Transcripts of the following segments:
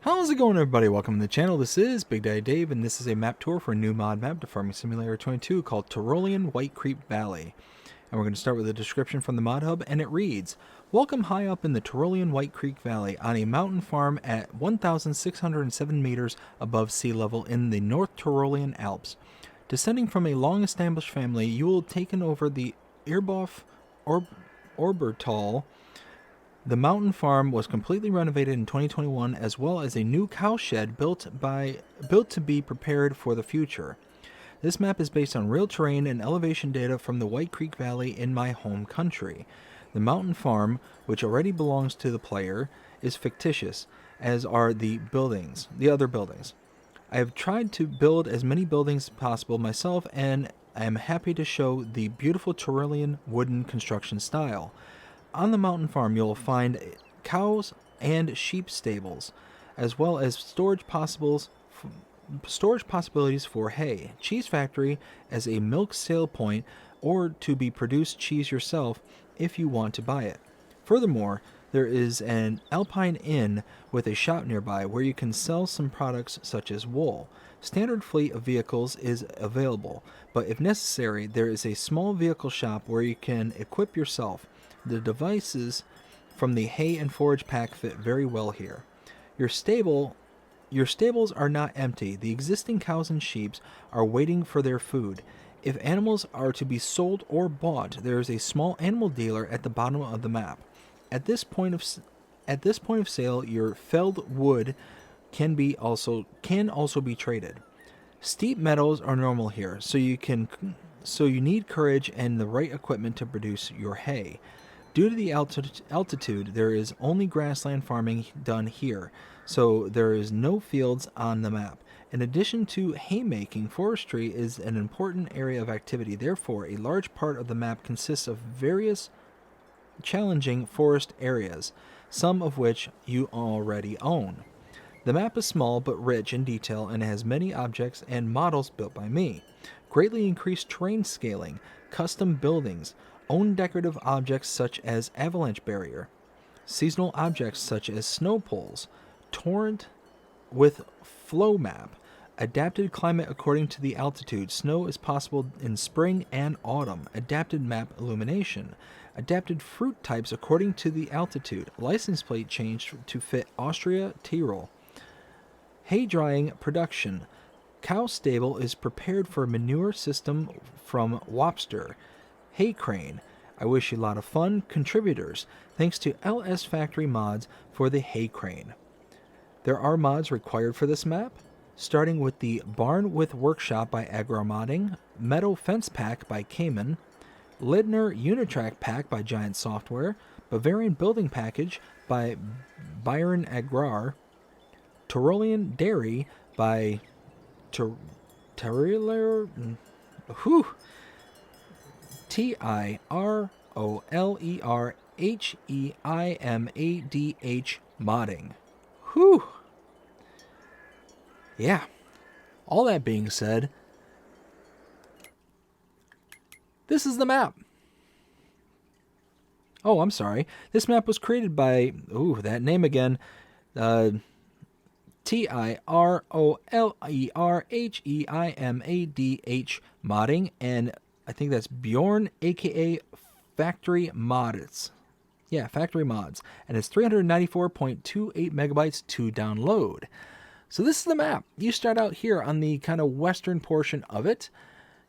How's it going, everybody? Welcome to the channel. This is Big Daddy Dave, and this is a map tour for a new mod map to Farming Simulator 22 called Tyrolean Whitecreek Valley. And we're going to start with a description from the mod hub, and it reads, "Welcome high up in the Tyrolean Whitecreek Valley on a mountain farm at 1,607 meters above sea level in the North Tyrolean Alps. Descending from a long-established family, you will have taken over the Irboff Orbertal. The mountain farm was completely renovated in 2021, as well as a new cow shed built to be prepared for the future. This map is based on real terrain and elevation data from the Whitecreek Valley in my home country. The mountain farm, which already belongs to the player, is fictitious, as are the other buildings. I have tried to build as many buildings as possible myself, and I am happy to show the beautiful Tyrolean wooden construction style. On the mountain farm, you'll find cows and sheep stables, as well as storage possibilities for hay, cheese factory as a milk sale point, or to be produced cheese yourself if you want to buy it. Furthermore, there is an alpine inn with a shop nearby where you can sell some products such as wool. Standard fleet of vehicles is available, but if necessary, there is a small vehicle shop where you can equip yourself. The devices from the hay and forage pack fit very well here. Your stables are not empty. The existing cows and sheep are waiting for their food. If animals are to be sold or bought, there is a small animal dealer at the bottom of the map. At this point of sale, your felled wood can also be traded. Steep meadows are normal here, so you need courage and the right equipment to produce your hay. Due to the altitude, there is only grassland farming done here, so there is no fields on the map. In addition to haymaking, forestry is an important area of activity. Therefore, a large part of the map consists of various challenging forest areas, some of which you already own. The map is small but rich in detail and has many objects and models built by me. Greatly increased terrain scaling, custom buildings, own decorative objects such as avalanche barrier, seasonal objects such as snow poles, torrent with flow map, adapted climate according to the altitude. Snow is possible in spring and autumn. Adapted map illumination, adapted fruit types according to the altitude. License plate changed to fit Austria, Tyrol. Hay drying production. Cow stable is prepared for manure system from Wopster. Hay crane. I wish you a lot of fun. Contributors. Thanks to LS Factory Mods for the hay crane. There are mods required for this map, starting with the Barn with Workshop by Agromodding, Meadow Fence Pack by Cayman, Lidner Unitrack Pack by Giant Software, Bavarian Building Package by Byron Agrar, Tyrolean Dairy by Tyrolean TyrolerheimAdh modding. Whew. Yeah. All that being said, this is the map. Oh, I'm sorry. This map was created by, that name again, Tyrolerheimadh modding, and I think that's Bjorn, aka Factory Mods. Yeah, Factory Mods. And it's 394.28 megabytes to download. So this is the map. You start out here on the kind of western portion of it.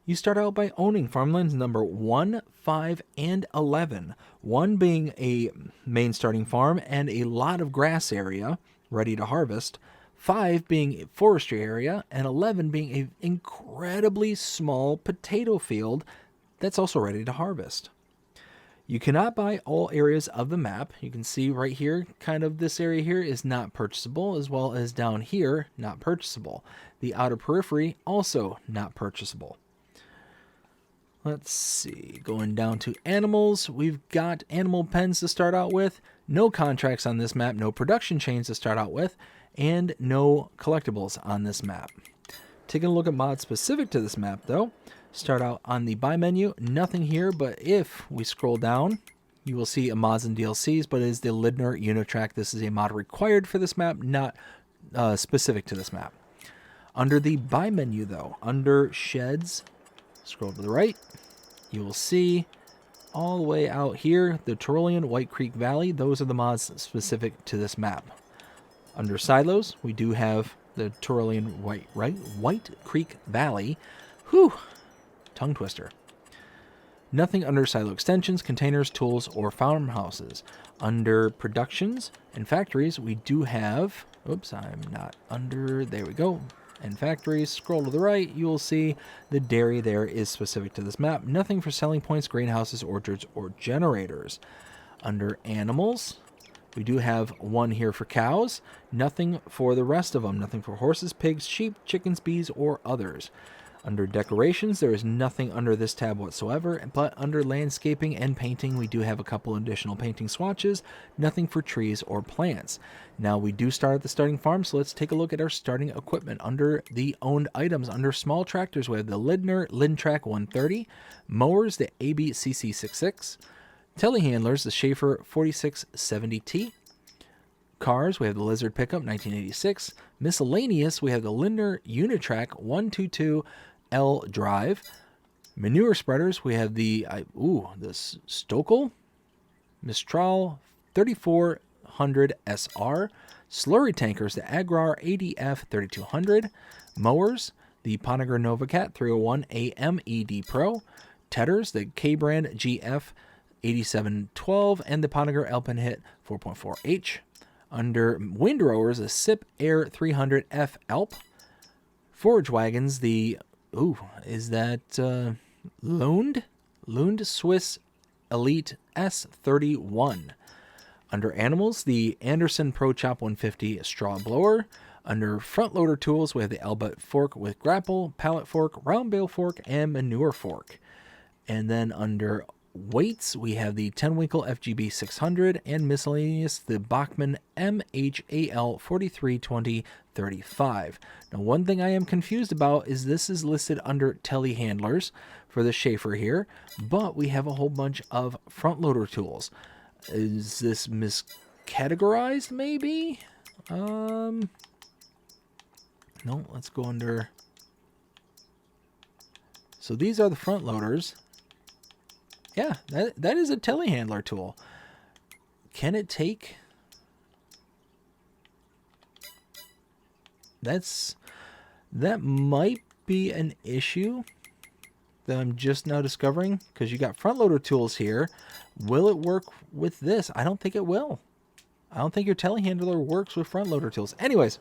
You start out by owning farmlands number 1, 5, and 11. 1 being a main starting farm and a lot of grass area ready to harvest. 5 being a forestry area, and 11 being an incredibly small potato field that's also ready to harvest. You cannot buy all areas of the map. You can see right here, kind of this area here is not purchasable, as well as down here, not purchasable. The outer periphery, also not purchasable. Let's see, going down to animals, we've got animal pens to start out with. No contracts on this map, no production chains to start out with, and no collectibles on this map. Taking a look at mods specific to this map though, start out on the buy menu, nothing here, but if we scroll down, you will see a mods and DLCs, but it is the Lidner Unitrack. This is a mod required for this map, not specific to this map. Under the buy menu, though, under sheds, scroll to the right, you will see all the way out here the Tyrolean Whitecreek Valley. Those are the mods specific to this map. Under silos, we do have the Tyrolean Whitecreek Valley. Whew, tongue twister. Nothing under silo extensions, containers, tools, or farmhouses. Under productions and factories, we do have... Oops, I'm not under... There we go. And factories, scroll to the right, you will see the dairy there is specific to this map. Nothing for selling points, greenhouses, orchards, or generators. Under animals, we do have one here for cows. Nothing for the rest of them. Nothing for horses, pigs, sheep, chickens, bees, or others. Under decorations, there is nothing under this tab whatsoever, but under landscaping and painting, we do have a couple additional painting swatches. Nothing for trees or plants. Now, we do start at the starting farm, so let's take a look at our starting equipment. Under the owned items, under small tractors, we have the Lindner Lindtrack 130, mowers, the ABCC 66, telehandlers, the Schaefer 4670T, cars, we have the Lizard Pickup 1986, miscellaneous, we have the Lindner Unitrack 122L Drive, manure spreaders, we have the Stokel Mistral 3400 SR, slurry tankers, the Agrar ADF 3200, mowers, the Pontiger Novacat 301 AMED Pro, tedders, the K-Brand GF 8712, and the Pontiger Alpine Hit 4.4H. Under windrowers, a SIP Air 300F Alp. Forage wagons, the... is that Lund? Lund Swiss Elite S31. Under animals, the Anderson Pro Chop 150 straw blower. Under front loader tools, we have the Albert fork with grapple, pallet fork, round bale fork, and manure fork. And then under weights, we have the Tenwinkle FGB 600, and miscellaneous, the Bachmann MHAL 432035. Now, one thing I am confused about is this is listed under telehandlers for the Schaefer here, but we have a whole bunch of front loader tools. Is this miscategorized, maybe? No, let's go under... So these are the front loaders. Yeah, that is a telehandler tool. Can it take... That might be an issue that I'm just now discovering, because you got front loader tools here. Will it work with this? I don't think it will. I don't think your telehandler works with front loader tools. Anyways,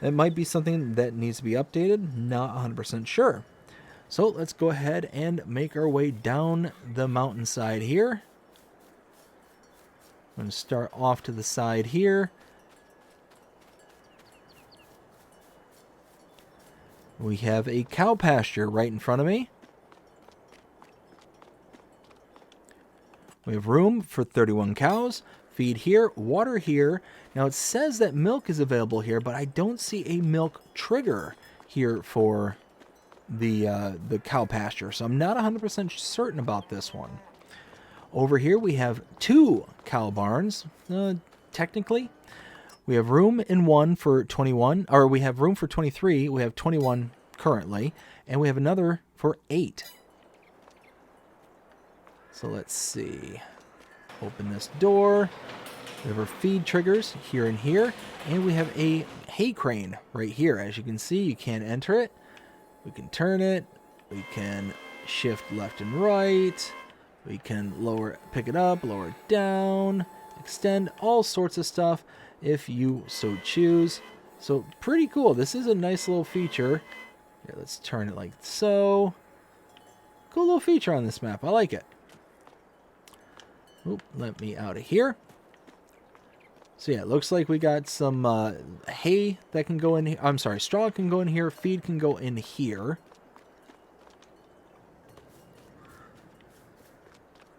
that might be something that needs to be updated. Not 100% sure. So let's go ahead and make our way down the mountainside here. I'm going to start off to the side here. We have a cow pasture right in front of me. We have room for 31 cows. Feed here, water here. Now it says that milk is available here, but I don't see a milk trigger here for the cow pasture, so I'm not 100% certain about this one. Over here we have 2 cow barns. Technically, we have room in one for 21, or we have room for 23. We have 21 currently, and we have another for 8. So let's see. Open this door. We have our feed triggers here and here, and we have a hay crane right here. As you can see, you can't enter it. We can turn it. We can shift left and right. We can pick it up, lower it down, extend, all sorts of stuff if you so choose. So pretty cool. This is a nice little feature. Here, let's turn it like so. Cool little feature on this map. I like it. Oop, let me out of here. So yeah, it looks like we got some hay that can go in here. I'm sorry, straw can go in here. Feed can go in here.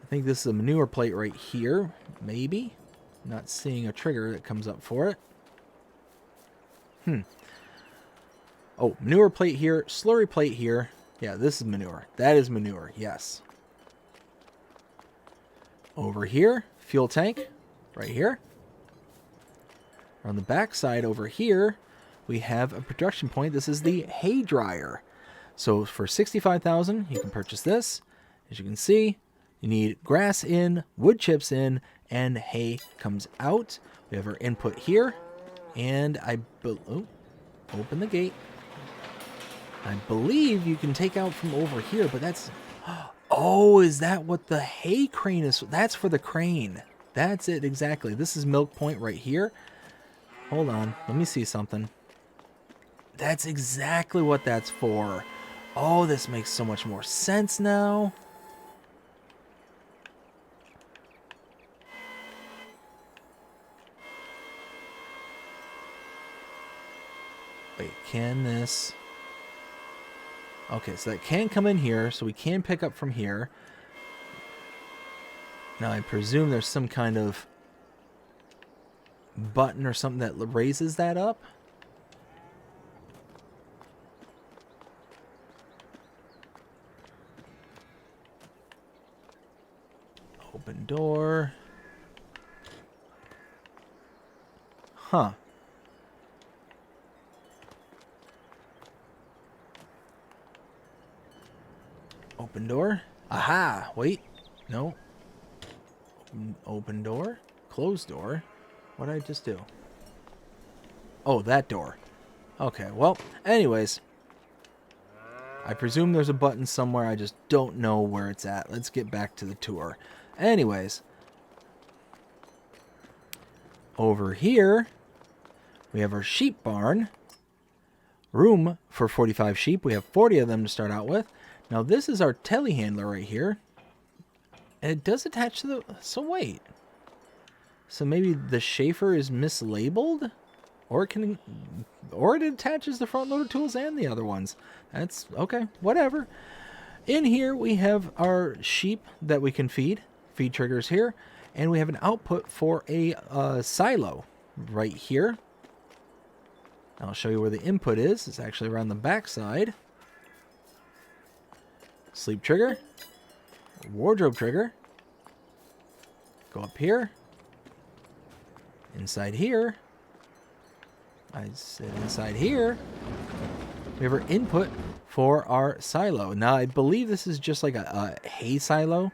I think this is a manure plate right here. Maybe. Not seeing a trigger that comes up for it. Oh, manure plate here. Slurry plate here. Yeah, this is manure. That is manure. Yes. Over here, fuel tank. Right here. On the back side over here, we have a production point. This is the hay dryer. So for $65,000, you can purchase this. As you can see, you need grass in, wood chips in, and hay comes out. We have our input here, and open the gate. I believe you can take out from over here, but that's... Oh, is that what the hay crane is? That's for the crane. That's it, exactly. This is Milk Point right here. Hold on, let me see something. That's exactly what that's for. Oh, this makes so much more sense now. Wait, can this... Okay, so that can come in here, so we can pick up from here. Now, I presume there's some kind of button or something that raises that up. Open door. Huh. Open door. Aha! Wait. No. Open door. Closed door. What did I just do? Oh, that door. Okay, well, anyways. I presume there's a button somewhere. I just don't know where it's at. Let's get back to the tour. Anyways. Over here, we have our sheep barn. Room for 45 sheep. We have 40 of them to start out with. Now, this is our telehandler right here. And it does attach to the... So, wait. So, maybe the Schaefer is mislabeled? Or it attaches the front loader tools and the other ones. That's... Okay, whatever. In here, we have our sheep that we can feed. Feed triggers here. And we have an output for a silo right here. I'll show you where the input is. It's actually around the back side. Sleep trigger. Wardrobe trigger. Go up here. Inside here. I said inside here. We have our input for our silo. Now, I believe this is just like a hay silo.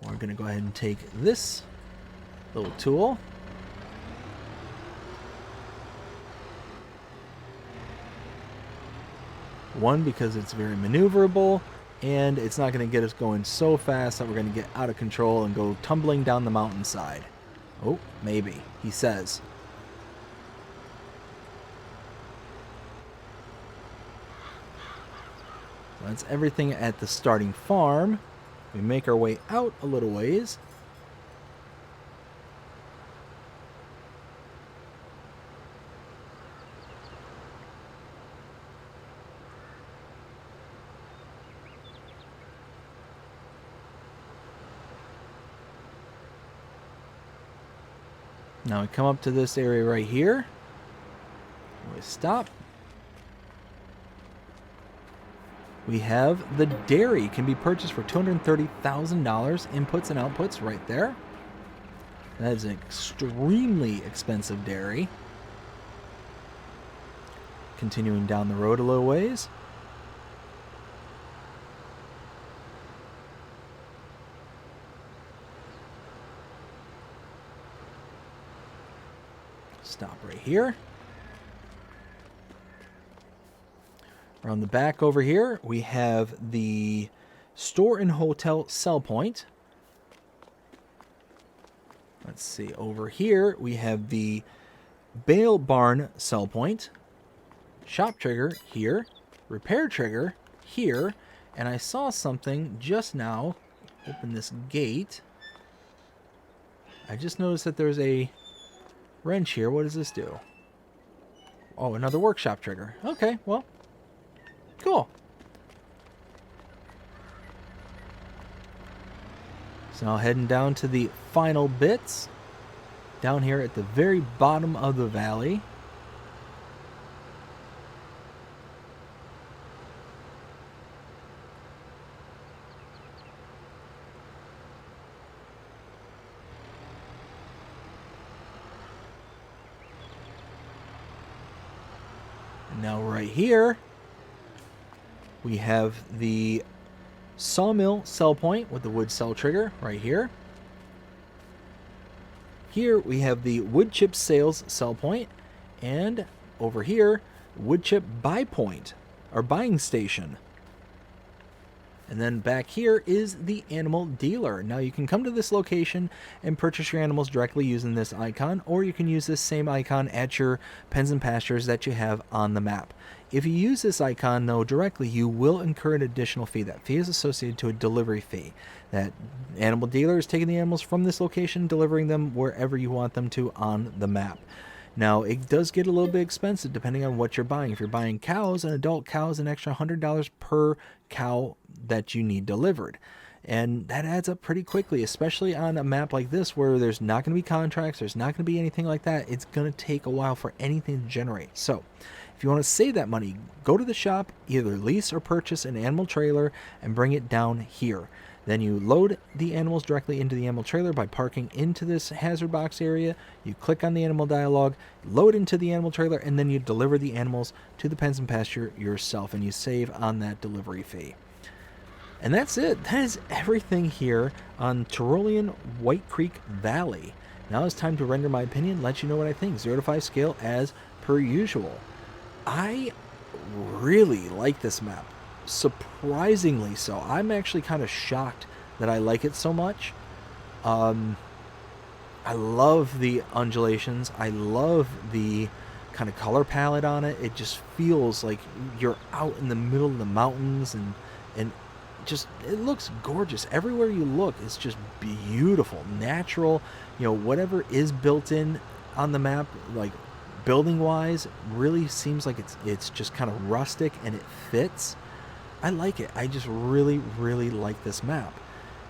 We're going to go ahead and take this little tool. One, because it's very maneuverable, and it's not going to get us going so fast that we're going to get out of control and go tumbling down the mountainside. Oh, maybe, he says. So that's everything at the starting farm. We make our way out a little ways. Now we come up to this area right here. We stop. We have the dairy. Can be purchased for $230,000. Inputs and outputs right there. That is an extremely expensive dairy. Continuing down the road a little ways. Stop right here. Around the back over here, we have the store and hotel sell point. Let's see, over here we have the bale barn sell point. Shop trigger here. Repair trigger here. And I saw something just now. Open this gate. I just noticed that there's a wrench here. What does this do? Oh, another workshop trigger. Okay, well, cool. So now heading down to the final bits. Down here at the very bottom of the valley. And now right here, we have the sawmill sell point with the wood sell trigger right here. Here we have the wood chip sales sell point, and over here, wood chip buy point, or buying station. And then back here is the animal dealer. Now you can come to this location and purchase your animals directly using this icon, or you can use this same icon at your pens and pastures that you have on the map. If you use this icon, though, directly, you will incur an additional fee. That fee is associated to a delivery fee. That animal dealer is taking the animals from this location, delivering them wherever you want them to on the map. Now, it does get a little bit expensive depending on what you're buying. If you're buying cows, an adult cow is an extra $100 per cow that you need delivered. And that adds up pretty quickly, especially on a map like this where there's not going to be contracts, there's not going to be anything like that. It's going to take a while for anything to generate. So, if you want to save that money, go to the shop, either lease or purchase an animal trailer and bring it down here. Then you load the animals directly into the animal trailer by parking into this hazard box area. You click on the animal dialog, load into the animal trailer, and then you deliver the animals to the pens and pasture yourself, and you save on that delivery fee. And that's it. That is everything here on Tyrolean Whitecreek Valley. Now it's time to render my opinion, let you know what I think. 0 to 5 scale as per usual. I really like this map. Surprisingly so. I'm actually kind of shocked that I like it so much. I love the undulations. I love the kind of color palette on it. It just feels like you're out in the middle of the mountains, and just, it looks gorgeous. Everywhere you look, it's just beautiful, natural. You know, whatever is built in on the map, like building wise, really seems like it's just kind of rustic and it fits. I like it. I just really, really like this map.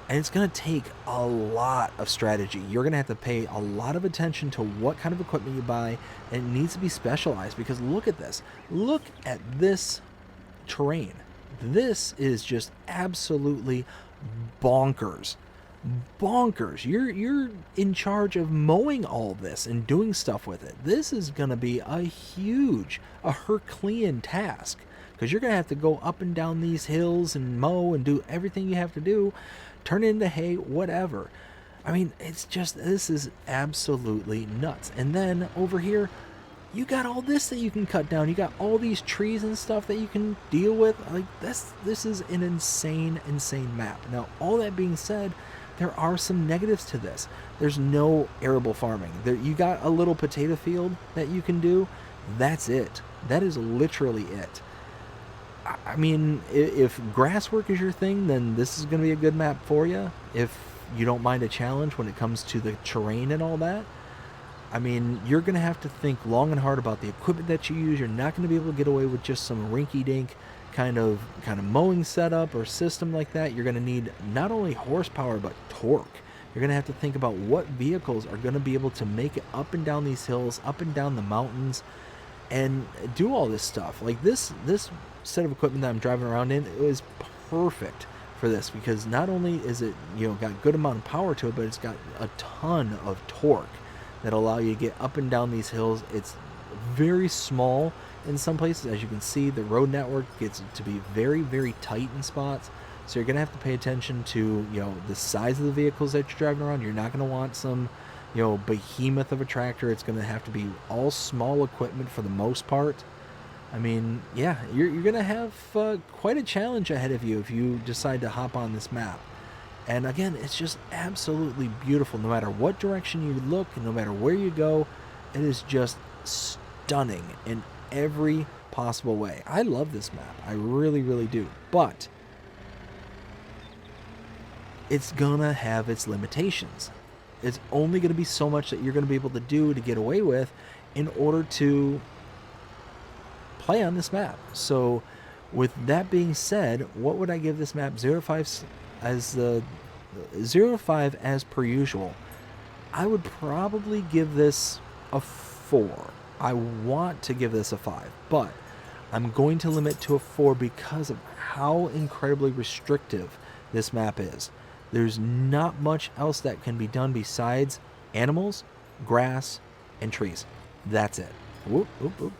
And it's going to take a lot of strategy. You're going to have to pay a lot of attention to what kind of equipment you buy, and it needs to be specialized, because look at this. Look at this terrain. This is just absolutely bonkers. Bonkers. You're in charge of mowing all this and doing stuff with it. This is going to be a Herculean task, because you're going to have to go up and down these hills and mow and do everything you have to do, turn into hay, whatever. I mean, it's just, this is absolutely nuts. And then over here, you got all this that you can cut down. You got all these trees and stuff that you can deal with. Like, this is an insane map. Now, all that being said, there are some negatives to this. There's no arable farming. You got a little potato field that you can do. That's it. That is literally it. I mean, if grass work is your thing, then this is going to be a good map for you. If you don't mind a challenge when it comes to the terrain and all that, I mean, you're going to have to think long and hard about the equipment that you use. You're not going to be able to get away with just some rinky-dink kind of mowing setup or system like that. You're going to need not only horsepower, but torque. You're going to have to think about what vehicles are going to be able to make it up and down these hills, up and down the mountains, and do all this stuff. Like this set of equipment that I'm driving around in is perfect for this, because not only is it, you know, got good amount of power to it, but it's got a ton of torque that allow you to get up and down these hills. It's very small in some places. As you can see, the road network gets to be very, very tight in spots. So you're going to have to pay attention to, you know, the size of the vehicles that you're driving around. You're not going to want some, you know, behemoth of a tractor. It's going to have to be all small equipment for the most part. I mean, yeah, you're going to have quite a challenge ahead of you if you decide to hop on this map. And again, it's just absolutely beautiful. No matter what direction you look, and no matter where you go, it is just stunning in every possible way. I love this map. I really, really do. But it's gonna have its limitations. It's only gonna be so much that you're gonna be able to do to get away with in order to play on this map. So with that being said, what would I give this map? 0 to 5 as the 0 to 5 as per usual. I would probably give this a 4. I want to give this a 5, but I'm going to limit to a 4 because of how incredibly restrictive this map is. There's not much else that can be done besides animals, grass, and trees. That's it. Whoop, whoop, whoop.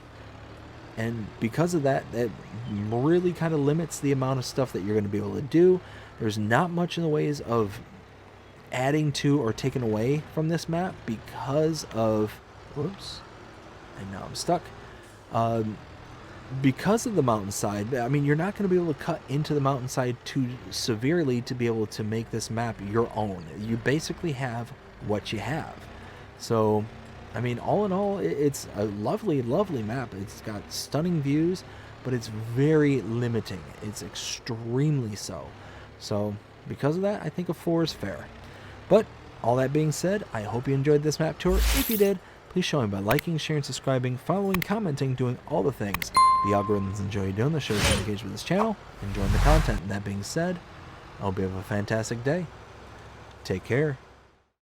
And because of that, that really kind of limits the amount of stuff that you're going to be able to do. There's not much in the ways of adding to or taking away from this map because of, whoops, and now I'm stuck. Because of the mountainside, I mean, you're not going to be able to cut into the mountainside too severely to be able to make this map your own. You basically have what you have. So, I mean, all in all, it's a lovely, lovely map. It's got stunning views, but it's very limiting. It's extremely so. So, because of that, I think a 4 is fair. But, all that being said, I hope you enjoyed this map tour. If you did, please show me by liking, sharing, subscribing, following, commenting, doing all the things the algorithms enjoy you doing. The show is engaged with this channel, enjoying the content. And that being said, I hope you have a fantastic day. Take care.